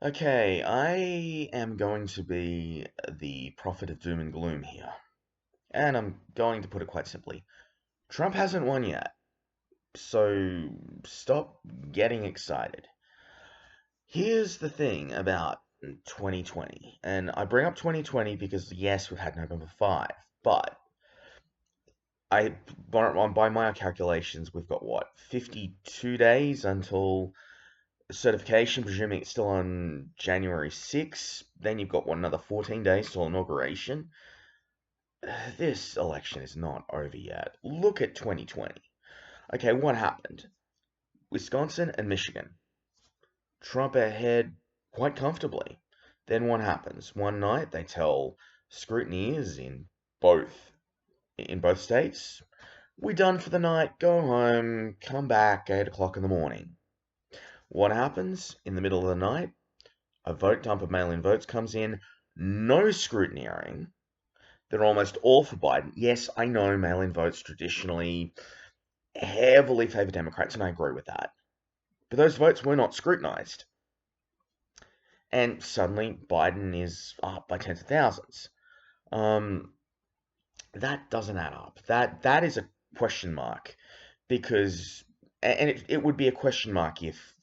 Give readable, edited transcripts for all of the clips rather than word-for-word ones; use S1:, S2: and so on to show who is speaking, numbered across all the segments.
S1: Okay, I am going to be the prophet of doom and gloom here. And I'm going to put it quite simply. Trump hasn't won yet, so stop getting excited. Here's the thing about 2020, and I bring up 2020 because, yes, we've had November 5, but by my calculations, we've got what, 52 days until certification, presuming it's still on January 6th. Then you've got, what, another 14 days till inauguration. This election is not over yet. Look at 2020. Okay, what happened? Wisconsin and Michigan. Trump ahead quite comfortably. Then what happens? One night they tell scrutineers both in both states, "We done for the night, go home, come back 8 o'clock in the morning." What happens? In the middle of the night, a vote dump of mail-in votes comes in, no scrutineering. They're almost all for Biden. Yes, I know mail-in votes traditionally heavily favor Democrats, and I agree with that. But those votes were not scrutinized. And suddenly Biden is up by tens of thousands. Um, that doesn't add up. That is a question mark because, and it would be a question mark if,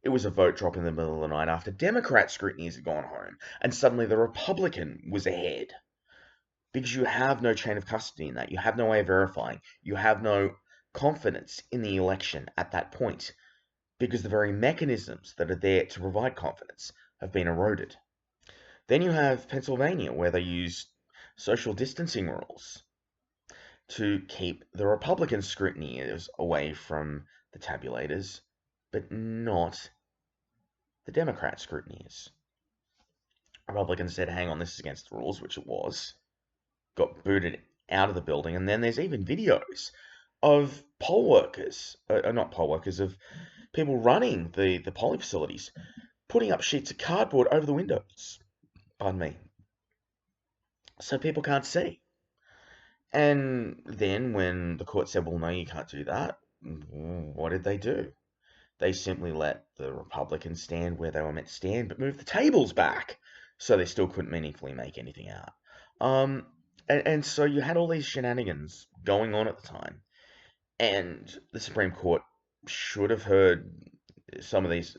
S1: it was a vote drop in the middle of the night after Democrat scrutineers had gone home and suddenly the Republican was ahead. Because you have no chain of custody in that. You have no way of verifying. You have no confidence in the election at that point because the very mechanisms that are there to provide confidence have been eroded. Then you have Pennsylvania, where they use social distancing rules to keep the Republican scrutineers away from the tabulators, but not the Democrat scrutineers. Republicans said, hang on, this is against the rules, which it was, got booted out of the building, and then there's even videos of poll workers, not poll workers, of people running the polling facilities, putting up sheets of cardboard over the windows, pardon me, so people can't see. And then when the court said, well, no, you can't do that, what did they do? They simply let the Republicans stand where they were meant to stand, but moved the tables back, so they still couldn't meaningfully make anything out. Um, and so you had all these shenanigans going on at the time, and the Supreme Court should have heard some of these.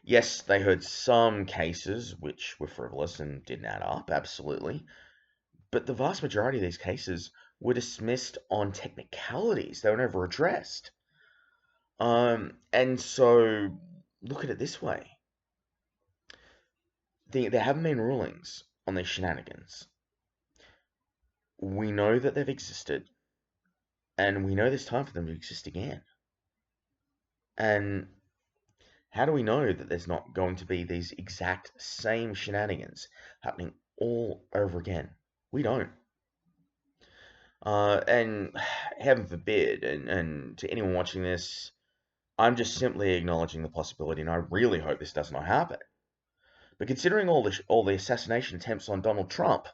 S1: Yes, they heard some cases which were frivolous and didn't add up, absolutely. But the vast majority of these cases were dismissed on technicalities. They were never addressed. And so look at it this way. There haven't been rulings on these shenanigans. We know that they've existed, and we know there's time for them to exist again. And how do we know that there's not going to be these exact same shenanigans happening all over again? We don't. And heaven forbid, and to anyone watching this, I'm just simply acknowledging the possibility, and I really hope this does not happen. But considering all the assassination attempts on Donald Trump,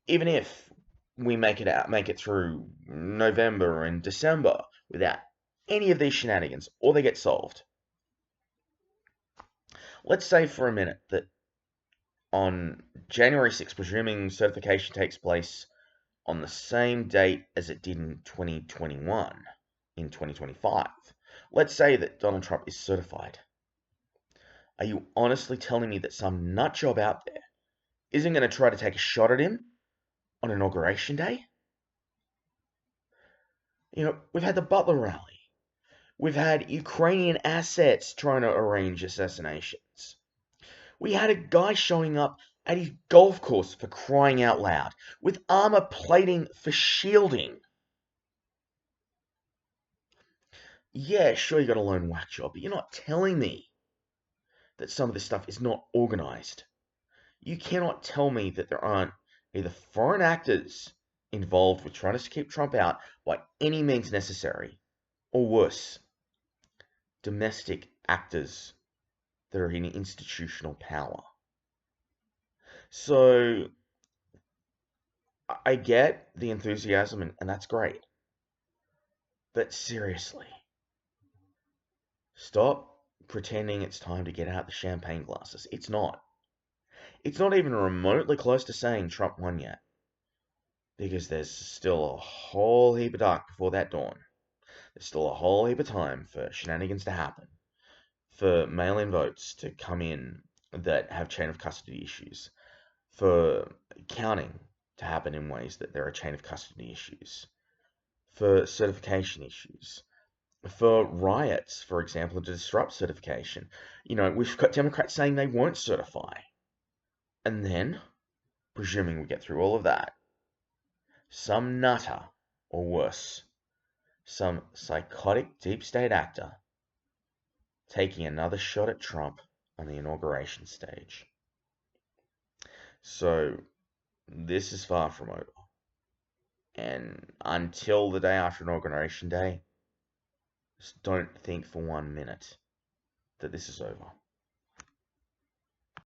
S1: even if we make it through November and December without any of these shenanigans, or they get solved, let's say for a minute that on January 6th, presuming certification takes place on the same date as it did in 2021, in 2025, let's say that Donald Trump is certified. Are you honestly telling me that some nutjob out there isn't going to try to take a shot at him on Inauguration Day? We've had the Butler rally. We've had Ukrainian assets trying to arrange assassinations. We had a guy showing up at his golf course, for crying out loud, with armor plating for shielding. Yeah, sure, you got a lone whack job, but you're not telling me that some of this stuff is not organized. You cannot tell me that there aren't either foreign actors involved with trying to keep Trump out by any means necessary, or worse, domestic actors that are in institutional power. So I get the enthusiasm, and that's great. But seriously, stop pretending it's time to get out the champagne glasses. It's not. It's not even remotely close to saying Trump won yet, because there's still a whole heap of dark before that dawn. There's still a whole heap of time for shenanigans to happen, for mail-in votes to come in that have chain of custody issues, for counting to happen in ways that there are chain of custody issues, for certification issues, for riots, for example, to disrupt certification. We've got Democrats saying they won't certify. And then, presuming we get through all of that, some nutter, or worse, some psychotic deep state actor taking another shot at Trump on the inauguration stage. So, this is far from over. And until the day after Inauguration Day, just don't think for 1 minute that this is over.